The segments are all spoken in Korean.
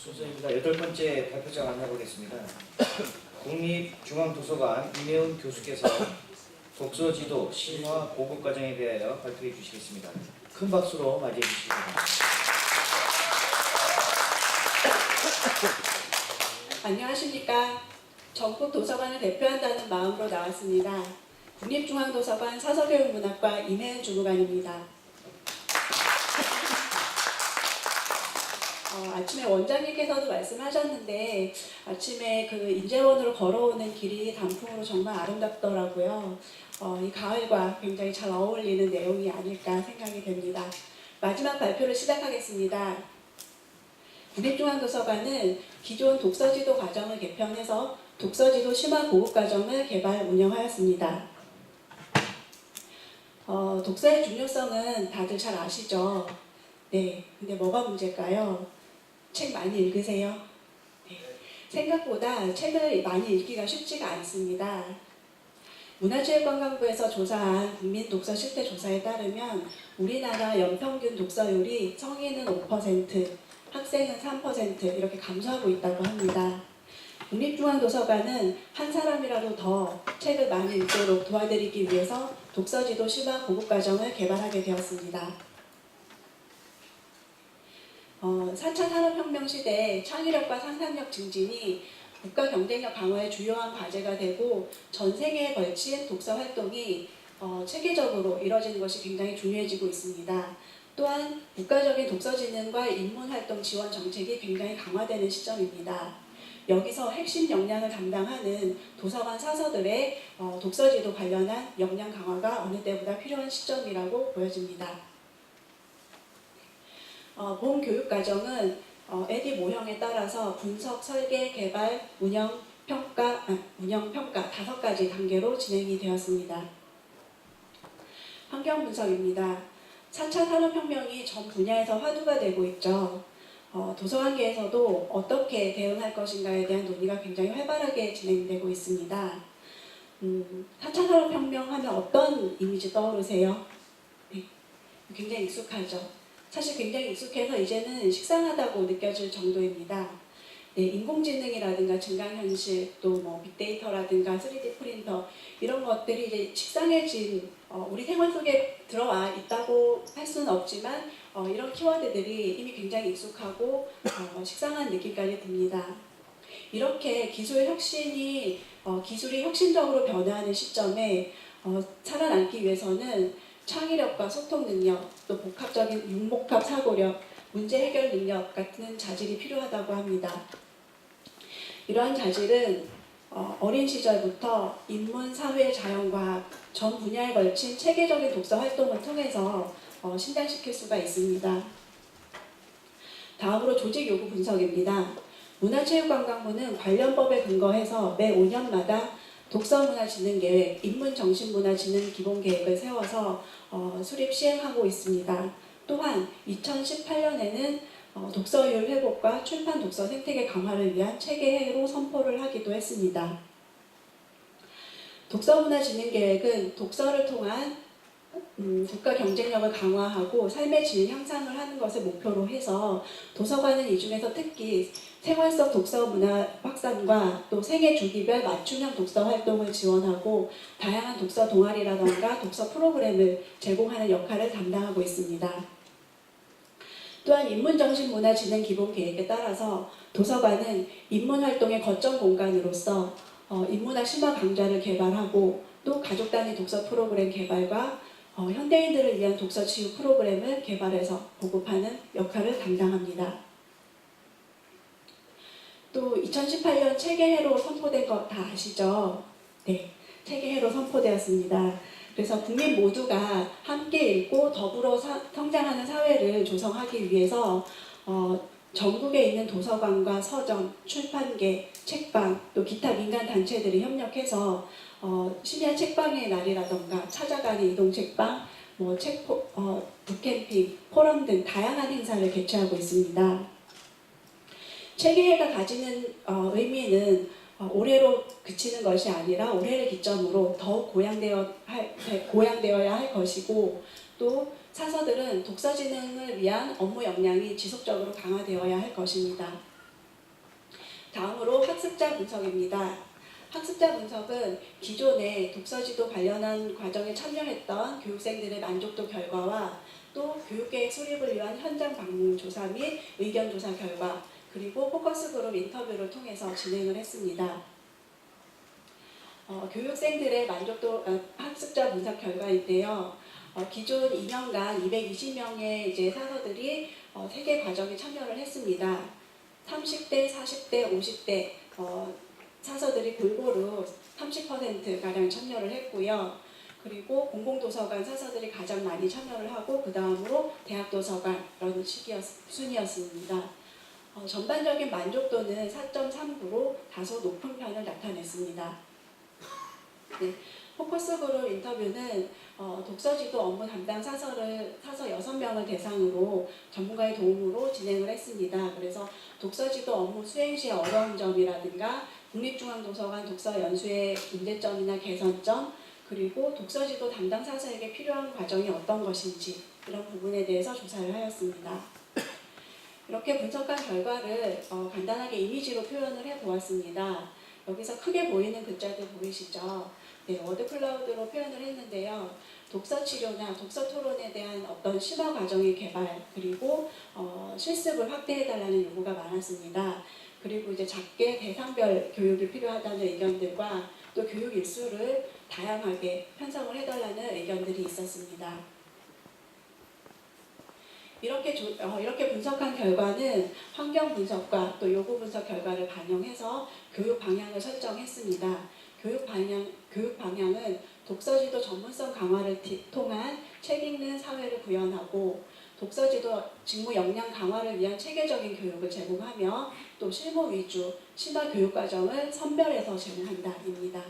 순서입니다. 8번째 발표자 만나보겠습니다. 국립중앙도서관 이매운 교수께서 독서지도 심화 보급 과정에 대하여 발표해 주시겠습니다. 큰 박수로 맞이해 주시기 바랍니다. 안녕하십니까. 전국 도서관을 대표한다는 마음으로 나왔습니다. 국립중앙도서관 사서교육문학과 이매은 주무관입니다. 아침에 원장님께서도 말씀하셨는데 아침에 그 인제원으로 걸어오는 길이 단풍으로 정말 아름답더라고요. 이 가을과 굉장히 잘 어울리는 내용이 아닐까 생각이 됩니다. 마지막 발표를 시작하겠습니다. 국립중앙도서관은 기존 독서지도 과정을 개편해서 독서지도 심화 보급 과정을 개발 운영하였습니다. 독서의 중요성은 다들 잘 아시죠? 네, 근데 뭐가 문제일까요? 책 많이 읽으세요? 네. 생각보다 책을 많이 읽기가 쉽지가 않습니다. 문화체육관광부에서 조사한 국민 독서 실태 조사에 따르면 우리나라 연평균 독서율이 성인은 5%, 학생은 3% 이렇게 감소하고 있다고 합니다. 국립중앙도서관은 한 사람이라도 더 책을 많이 읽도록 도와드리기 위해서 독서지도 심화 보급 과정을 개발하게 되었습니다. 4차 산업혁명 시대에 창의력과 상상력 증진이 국가 경쟁력 강화의 주요한 과제가 되고 전 세계에 걸친 독서 활동이 체계적으로 이뤄지는 것이 굉장히 중요해지고 있습니다. 또한 국가적인 독서진흥과 인문활동 지원 정책이 굉장히 강화되는 시점입니다. 여기서 핵심 역량을 담당하는 도서관 사서들의 독서지도 관련한 역량 강화가 어느 때보다 필요한 시점이라고 보여집니다. 본 교육과정은 에디 모형에 따라서 분석, 설계, 개발, 운영, 평가 5가지 단계로 진행이 되었습니다. 환경 분석입니다. 4차 산업혁명이 전 분야에서 화두가 되고 있죠. 도서관계에서도 어떻게 대응할 것인가에 대한 논의가 굉장히 활발하게 진행되고 있습니다. 4차 산업혁명 하면 어떤 이미지 떠오르세요? 네, 굉장히 익숙하죠. 사실 굉장히 익숙해서 이제는 식상하다고 느껴질 정도입니다. 네, 인공지능이라든가 증강현실, 또 뭐 빅데이터라든가 3D 프린터 이런 것들이 이제 식상해진 우리 생활 속에 들어와 있다고 할 수는 없지만 이런 키워드들이 이미 굉장히 익숙하고 식상한 느낌까지 듭니다. 이렇게 기술이 혁신적으로 변화하는 시점에 살아남기 위해서는 창의력과 소통 능력, 또 복합적인 융복합 사고력, 문제 해결 능력 같은 자질이 필요하다고 합니다. 이러한 자질은 어린 시절부터 인문, 사회, 자연과학 전 분야에 걸친 체계적인 독서 활동을 통해서 신장시킬 수가 있습니다. 다음으로 조직 요구 분석입니다. 문화체육관광부는 관련 법에 근거해서 매 5년마다 독서문화진흥계획, 인문정신문화진흥기본계획을 세워서 수립 시행하고 있습니다. 또한 2018년에는 독서율 회복과 출판 독서 생태계 강화를 위한 체계해로 선포를 하기도 했습니다. 독서문화진흥계획은 독서를 통한 국가 경쟁력을 강화하고 삶의 질 향상을 하는 것을 목표로 해서 도서관은 이 중에서 특히 생활 속 독서 문화 확산과 또 생애 주기별 맞춤형 독서 활동을 지원하고 다양한 독서 동아리라던가 독서 프로그램을 제공하는 역할을 담당하고 있습니다. 또한 인문정신문화진흥기본계획에 따라서 도서관은 인문활동의 거점 공간으로서 인문학 심화 강좌를 개발하고 또 가족 단위 독서 프로그램 개발과 현대인들을 위한 독서 치유 프로그램을 개발해서 보급하는 역할을 담당합니다. 또 2018년 체계해로 선포된 거 다 아시죠? 네, 체계해로 선포되었습니다. 그래서 국민 모두가 함께 읽고 더불어 성장하는 사회를 조성하기 위해서 전국에 있는 도서관과 서점, 출판계, 책방, 또 기타 민간 단체들이 협력해서 심야 책방의 날이라던가 찾아가는 이동 책방, 북캠핑, 포럼 등 다양한 행사를 개최하고 있습니다. 체계회가 가지는 의미는 올해로 그치는 것이 아니라 올해를 기점으로 더욱 고양되어야 할 것이고 또 사서들은 독서진흥을 위한 업무 역량이 지속적으로 강화되어야 할 것입니다. 다음으로 학습자 분석입니다. 학습자 분석은 기존에 독서지도 관련한 과정에 참여했던 교육생들의 만족도 결과와 또 교육계획 수립을 위한 현장 방문 조사 및 의견 조사 결과, 그리고 포커스 그룹 인터뷰를 통해서 진행을 했습니다. 교육생들의 만족도 학습자 분석 결과인데요. 기존 2년간 220명의 이제 사서들이 3개 과정에 참여를 했습니다. 30대, 40대, 50대 사서들이 골고루 30%가량 참여를 했고요. 그리고 공공도서관 사서들이 가장 많이 참여를 하고 그 다음으로 대학도서관 이런 순이었습니다. 전반적인 만족도는 4.39로 다소 높은 편을 나타냈습니다. 네, 포커스 그룹 인터뷰는 독서지도 업무 담당 사서 6명을 대상으로 전문가의 도움으로 진행을 했습니다. 그래서 독서지도 업무 수행 시의 어려운 점이라든가 국립중앙도서관 독서 연수의 문제점이나 개선점, 그리고 독서지도 담당 사서에게 필요한 과정이 어떤 것인지 이런 부분에 대해서 조사를 하였습니다. 이렇게 분석한 결과를 간단하게 이미지로 표현을 해보았습니다. 여기서 크게 보이는 글자들 보이시죠? 네, 워드 클라우드로 표현을 했는데요. 독서 치료나 독서 토론에 대한 어떤 심화 과정의 개발, 그리고 실습을 확대해달라는 요구가 많았습니다. 그리고 이제 작게 대상별 교육이 필요하다는 의견들과 또 교육 일수를 다양하게 편성을 해달라는 의견들이 있었습니다. 이렇게 분석한 결과는 환경 분석과 또 요구 분석 결과를 반영해서 교육 방향을 설정했습니다. 교육 방향은 독서지도 전문성 강화를 통한 책 읽는 사회를 구현하고 독서지도 직무 역량 강화를 위한 체계적인 교육을 제공하며 또 실무 위주 심화 교육 과정을 선별해서 제공한다입니다.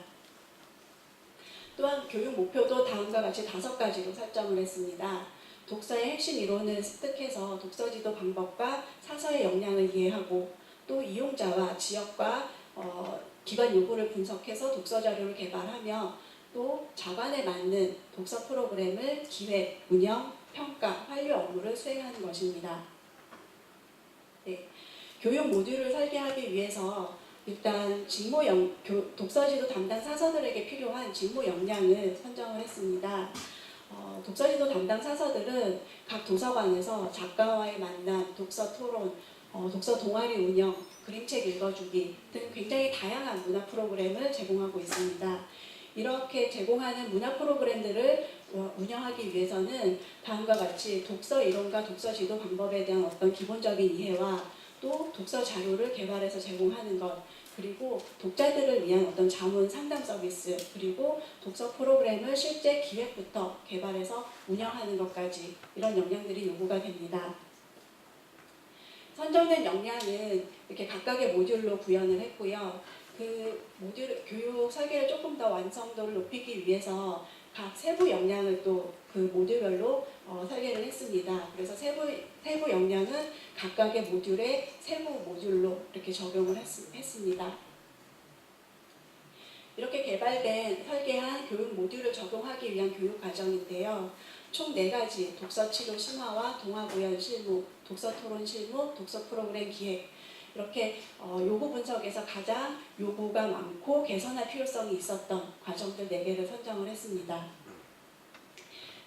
또한 교육 목표도 다음과 같이 5가지로 설정을 했습니다. 독서의 핵심 이론을 습득해서 독서지도 방법과 사서의 역량을 이해하고 또 이용자와 지역과 기관 요구를 분석해서 독서 자료를 개발하며 또 자관에 맞는 독서 프로그램을 기획, 운영, 평가, 완료 업무를 수행하는 것입니다. 네, 교육 모듈을 설계하기 위해서 일단 독서지도 담당 사서들에게 필요한 직무 역량을 선정을 했습니다. 독서지도 담당 사서들은 각 도서관에서 작가와의 만남, 독서 토론, 독서 동아리 운영, 그림책 읽어주기 등 굉장히 다양한 문화 프로그램을 제공하고 있습니다. 이렇게 제공하는 문화 프로그램들을 운영하기 위해서는 다음과 같이 독서 이론과 독서 지도 방법에 대한 어떤 기본적인 이해와 또 독서 자료를 개발해서 제공하는 것, 그리고 독자들을 위한 어떤 자문 상담 서비스, 그리고 독서 프로그램을 실제 기획부터 개발해서 운영하는 것까지 이런 역량들이 요구가 됩니다. 선정된 역량은 이렇게 각각의 모듈로 구현을 했고요. 그 모듈 교육 설계를 조금 더 완성도를 높이기 위해서 각 세부 역량을 또 그 모듈별로 설계를 했습니다. 그래서 세부 역량은 각각의 모듈에 세부 모듈로 이렇게 적용을 했습니다. 이렇게 설계한 교육 모듈을 적용하기 위한 교육 과정인데요. 총 4가지 독서 치료 심화와 동화 구현 실무, 독서 토론 실무, 독서 프로그램 기획, 이렇게 요구 분석에서 가장 요구가 많고 개선할 필요성이 있었던 과정들 4개를 선정을 했습니다.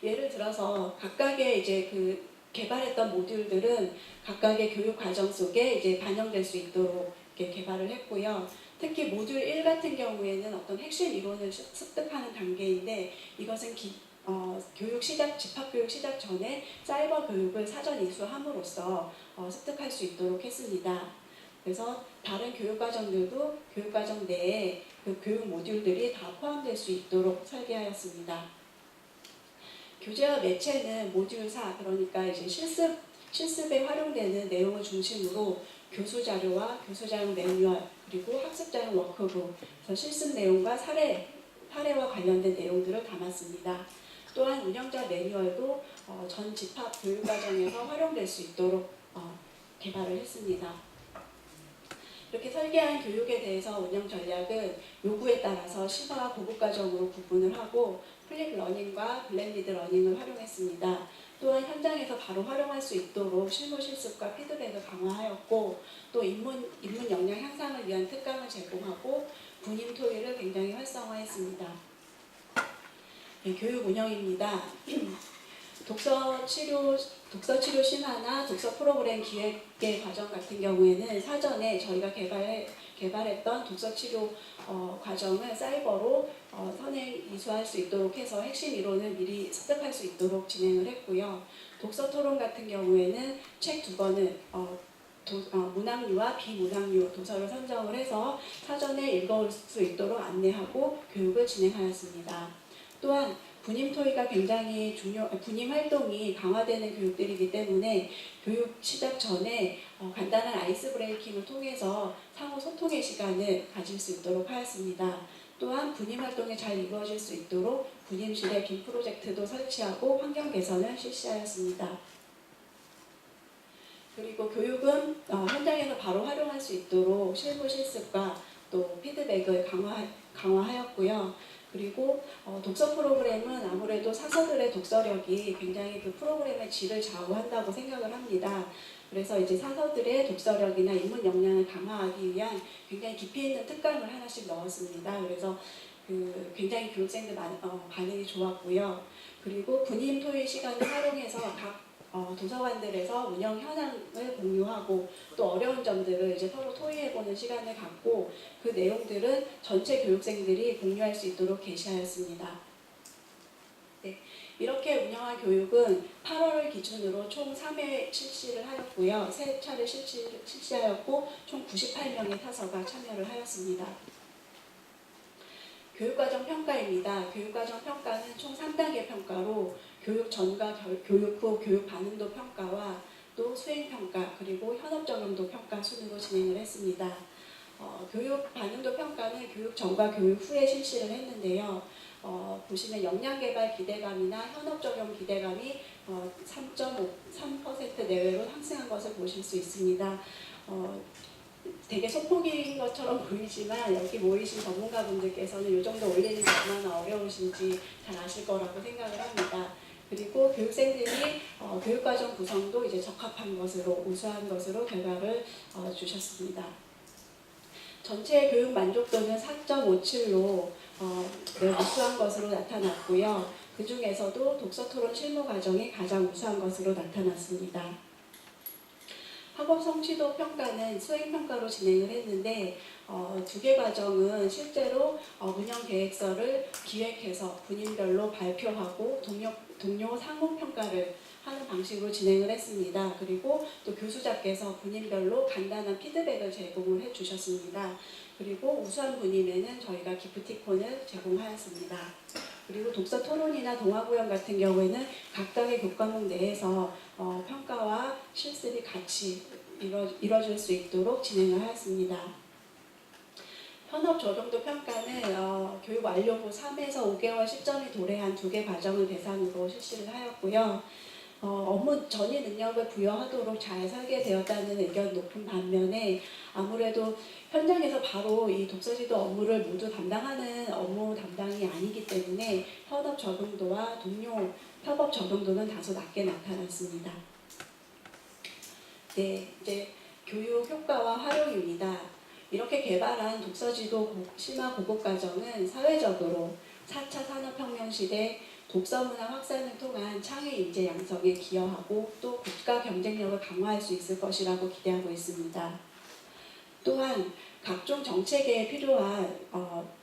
예를 들어서 각각의 이제 그 개발했던 모듈들은 각각의 교육 과정 속에 이제 반영될 수 있도록 이렇게 개발을 했고요. 특히 모듈 1 같은 경우에는 어떤 핵심 이론을 습득하는 단계인데 이것은 집합교육 시작 전에 사이버 교육을 사전 이수함으로써 습득할 수 있도록 했습니다. 그래서 다른 교육과정들도 교육과정 내에 그 교육 모듈들이 다 포함될 수 있도록 설계하였습니다. 교재와 매체는 모듈 4, 그러니까 이제 실습에 활용되는 내용을 중심으로 교수 자료와 교수 자료 매뉴얼, 그리고 학습 자료 워크북, 그래서 실습 내용과 사례와 관련된 내용들을 담았습니다. 또한 운영자 매뉴얼도 전 집합 교육 과정에서 활용될 수 있도록 개발을 했습니다. 이렇게 설계한 교육에 대해서 운영 전략은 요구에 따라서 심화와 고급 과정으로 구분을 하고 플립 러닝과 블렌디드 러닝을 활용했습니다. 또한 현장에서 바로 활용할 수 있도록 실무 실습과 피드백을 강화하였고 또 인문 역량 향상을 위한 특강을 제공하고 분임 토의를 굉장히 활성화했습니다. 네, 교육 운영입니다. 독서 치료 심화나 독서 프로그램 기획의 과정 같은 경우에는 사전에 저희가 개발했던 독서 치료 과정을 사이버로 선행 이수할 수 있도록 해서 핵심 이론을 미리 습득할 수 있도록 진행을 했고요. 독서 토론 같은 경우에는 책 2권을 문학류와 비문학류 도서를 선정을 해서 사전에 읽어올 수 있도록 안내하고 교육을 진행하였습니다. 또한 분임 토의가 굉장히 분임 활동이 강화되는 교육들이기 때문에 교육 시작 전에 간단한 아이스 브레이킹을 통해서 상호 소통의 시간을 가질 수 있도록 하였습니다. 또한 분임 활동이 잘 이루어질 수 있도록 분임실에 빔 프로젝트도 설치하고 환경 개선을 실시하였습니다. 그리고 교육은 현장에서 바로 활용할 수 있도록 실무 실습과 또 피드백을 강화하였고요. 그리고 독서 프로그램은 아무래도 사서들의 독서력이 굉장히 그 프로그램의 질을 좌우한다고 생각을 합니다. 그래서 이제 사서들의 독서력이나 인문 역량을 강화하기 위한 굉장히 깊이 있는 특강을 하나씩 넣었습니다. 그래서 굉장히 교육생들 반응이 좋았고요. 그리고 분임 토의 시간을 활용해서 각 도서관들에서 운영 현황을 공유하고 또 어려운 점들을 이제 서로 토의해보는 시간을 갖고 그 내용들은 전체 교육생들이 공유할 수 있도록 게시하였습니다. 네, 이렇게 운영한 교육은 8월을 기준으로 총 3회 실시를 하였고요. 3차례 실시하였고 총 98명의 타서가 참여를 하였습니다. 교육과정 평가입니다. 교육과정 평가는 총 3단계 평가로 교육 전과 교육 후 교육 반응도 평가와 또 수행평가 그리고 현업적용도 평가 순으로 진행을 했습니다. 교육 반응도 평가는 교육 전과 교육 후에 실시를 했는데요. 보시면 역량개발 기대감이나 현업적용 기대감이 3.3% 내외로 상승한 것을 보실 수 있습니다. 되게 소폭인 것처럼 보이지만 여기 모이신 전문가분들께서는 이 정도 올리는 게 얼마나 어려우신지 잘 아실 거라고 생각을 합니다. 그리고 교육생들이 교육과정 구성도 이제 적합한 것으로 우수한 것으로 결과를 주셨습니다. 전체 교육 만족도는 4.57로 매우 우수한 것으로 나타났고요. 그 중에서도 독서 토론 실무 과정이 가장 우수한 것으로 나타났습니다. 학업 성취도 평가는 수행평가로 진행을 했는데 2개 과정은 실제로 운영 계획서를 기획해서 분임별로 발표하고 동료 상호평가를 하는 방식으로 진행을 했습니다. 그리고 또 교수자께서 분임별로 간단한 피드백을 제공을 해주셨습니다. 그리고 우수한 분임에는 저희가 기프티콘을 제공하였습니다. 그리고 독서 토론이나 동화구연 같은 경우에는 각각의 교과목 내에서 평가와 실습이 같이 이뤄질 수 있도록 진행을 하였습니다. 현업 적용도 평가는 교육 완료 후 3에서 5개월 시점이 도래한 2개 과정을 대상으로 실시를 하였고요. 업무 전이 능력을 부여하도록 잘 설계되었다는 의견 높은 반면에 아무래도 현장에서 바로 이 독서지도 업무를 모두 담당하는 업무 담당이 아니기 때문에 현업 적용도와 동료 협업 적용도는 다소 낮게 나타났습니다. 네, 이제 교육 효과와 활용입니다. 이렇게 개발한 독서지도 심화 고급과정은 사회적으로 4차 산업혁명 시대 독서문화 확산을 통한 창의 인재 양성에 기여하고 또 국가 경쟁력을 강화할 수 있을 것이라고 기대하고 있습니다. 또한 각종 정책에 필요한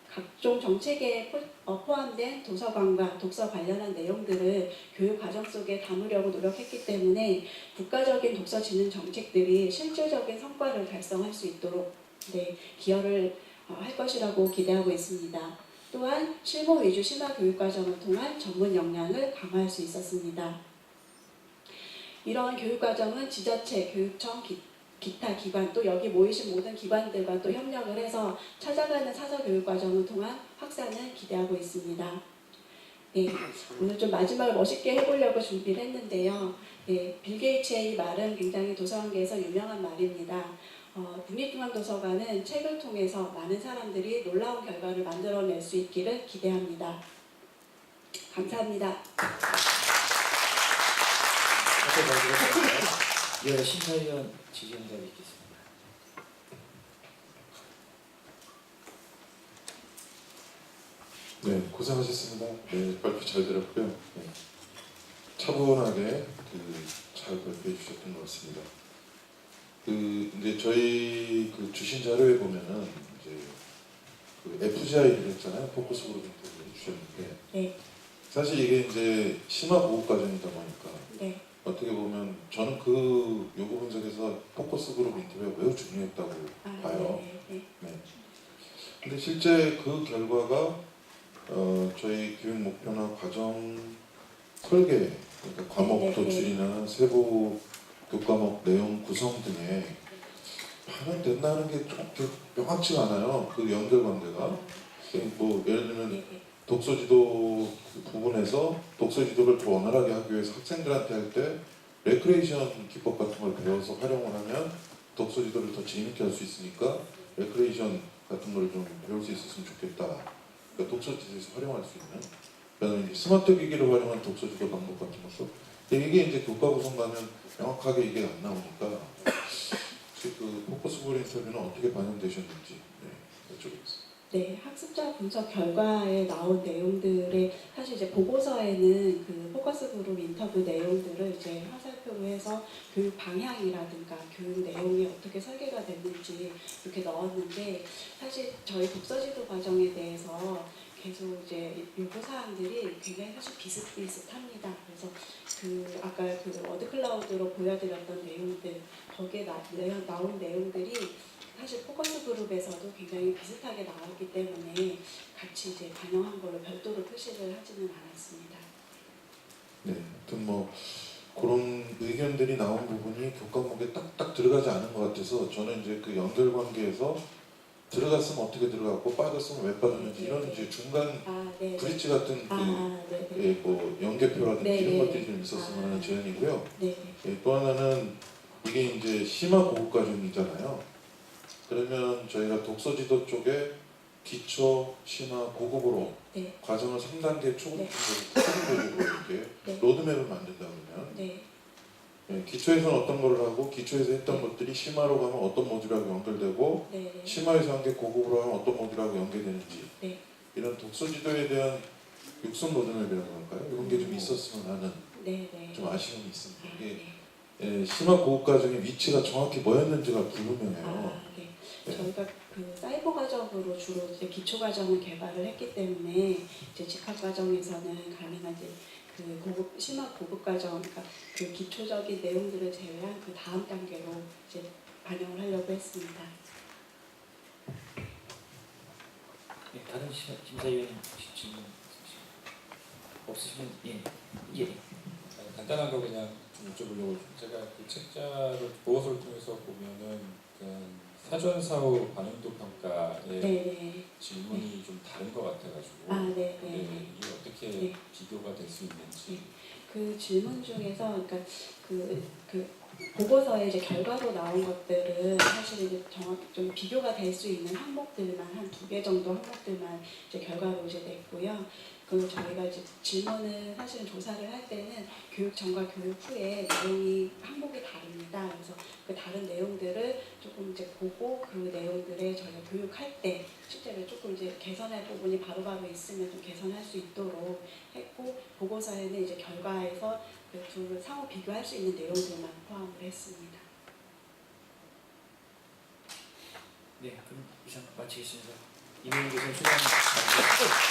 각종 정책에 포함된 도서관과 독서 관련한 내용들을 교육 과정 속에 담으려고 노력했기 때문에 국가적인 독서 진흥 정책들이 실질적인 성과를 달성할 수 있도록 기여를 할 것이라고 기대하고 있습니다. 또한 실무 위주 심화 교육 과정을 통한 전문 역량을 강화할 수 있었습니다. 이러한 교육 과정은 지자체, 교육청, 기타 기관 또 여기 모이신 모든 기관들과 또 협력을 해서 찾아가는 사서 교육 과정을 통한 확산을 기대하고 있습니다. 네, 오늘 좀 마지막을 멋있게 해보려고 준비를 했는데요. 네, 빌 게이츠의 이 말은 굉장히 도서관계에서 유명한 말입니다. 국립중앙도서관은 책을 통해서 많은 사람들이 놀라운 결과를 만들어낼 수 있기를 기대합니다. 감사합니다. 박수 받으겠습니다. 이어서 심사위원 지지연대 있겠습니다. 네, 고생하셨습니다. 네, 발표 잘 들었고요. 네, 차분하게 잘 발표해 주셨던 것 같습니다. 이제 저희 주신 자료에 보면은 이제 FGI를 했잖아요. 포커스 그룹 인터뷰를 주셨는데 네. 사실 이게 이제 심화 보급 과정이다 보니까 네. 어떻게 보면 저는 그 요구 분석에서 포커스 그룹 인터뷰가 매우 중요했다고 봐요. 네. 네. 근데 실제 그 결과가 저희 교육 목표나 과정 설계, 그러니까 과목도 줄이나 세부 교과목 내용 구성 등에 반영된다는 게 좀 명확치가 않아요. 그 연결관계가. 뭐 예를 들면 독서지도 부분에서 독서지도를 더 원활하게 하기 위해서 학생들한테 할 때 레크레이션 기법 같은 걸 배워서 활용을 하면 독서지도를 더 재밌게 할 수 있으니까 레크레이션 같은 걸 좀 배울 수 있었으면 좋겠다. 그러니까 독서지도에서 활용할 수 있는. 그다음에 이제 스마트 기기를 활용한 독서지도 방법 같은 것도. 근데 이게 이제 교과 구성 가면 명확하게 이게 안 나오니까 혹시 포커스 그룹 인터뷰는 어떻게 반영되셨는지 여쭤보겠습니다. 네, 학습자 분석 결과에 나온 내용들의 사실 이제 보고서에는 그 포커스 그룹 인터뷰 내용들을 이제 화살표로 해서 교육 방향이라든가 교육 내용이 어떻게 설계가 됐는지 이렇게 넣었는데 사실 저희 독서지도 과정에 대해서 계속 이제 요구 사항들이 굉장히 사실 비슷비슷합니다. 그래서 아까 워드 클라우드로 보여드렸던 내용들 거기에 나온 내용들이 사실 포커스 그룹에서도 굉장히 비슷하게 나왔기 때문에 같이 이제 반영한 걸로 별도로 표시를 하지는 않았습니다. 네, 아무튼 뭐 그런 의견들이 나온 부분이 교과목에 딱딱 들어가지 않은 것 같아서 저는 이제 그 연결관계에서 들어갔으면 어떻게 들어갔고 빠졌으면 왜 빠졌는지 이런 이제 중간 브릿지 같은 뭐 연계표라든지 이런 것들이 좀 있었으면 하는 제안이고요. 또 하나는 이게 이제 심화 고급 과정이잖아요. 그러면 저희가 독서지도 쪽에 기초, 심화, 고급으로 과정을 3단계 초급적으로 이렇게 로드맵을 만든다 그러면 기초에서는 어떤 걸 하고 기초에서 했던 것들이 심화로 가면 어떤 모듈하고 연결되고 심화에서 한 게 고급으로 하면 어떤 모듈하고 연결되는지 이런 독서지도에 대한 육성 로드맵이라고 할까요? 이런 게 좀 있었으면 하는 좀 아쉬움이 있습니다. 이게 심화 고급 과정의 위치가 정확히 뭐였는지가 불분명해요. 저희가 사이버 과정으로 주로 이제 기초 과정을 개발을 했기 때문에 이제 집합 과정에서는 가능한 이제 심화 고급 과정, 그러니까 그 기초적인 내용들을 제외한 그 다음 단계로 이제 반영을 하려고 했습니다. 네, 다른 심사위원 질문 없으시면 예. 간단한 거 그냥 좀 여쭤보려고 제가 그 책자를 보고서를 통해서 보면은 사전사후 반응도 평가의 질문이 좀 다른 것 같아가지고 이게 어떻게 비교가 될 수 있는지 그 질문 중에서 그러니까 그 보고서에 이제 결과로 나온 것들은 사실 이제 정확히 좀 비교가 될 수 있는 항목들만 한 2개 정도 항목들만 이제 결과로 이제 냈고요. 저희가 이제 질문을 사실은 조사를 할 때는 교육 전과 교육 후에 내용이 항목이 다릅니다. 그래서 그 다른 내용들을 조금 이제 보고 그 내용들을 저희가 교육할 때 실제로 조금 이제 개선할 부분이 바로바로 있으면 좀 개선할 수 있도록 했고 보고서에는 이제 결과에서 그 둘을 상호 비교할 수 있는 내용들만 포함을 했습니다. 네, 그럼 이상 마치겠습니다. 이명희 교수님 수고하셨습니다.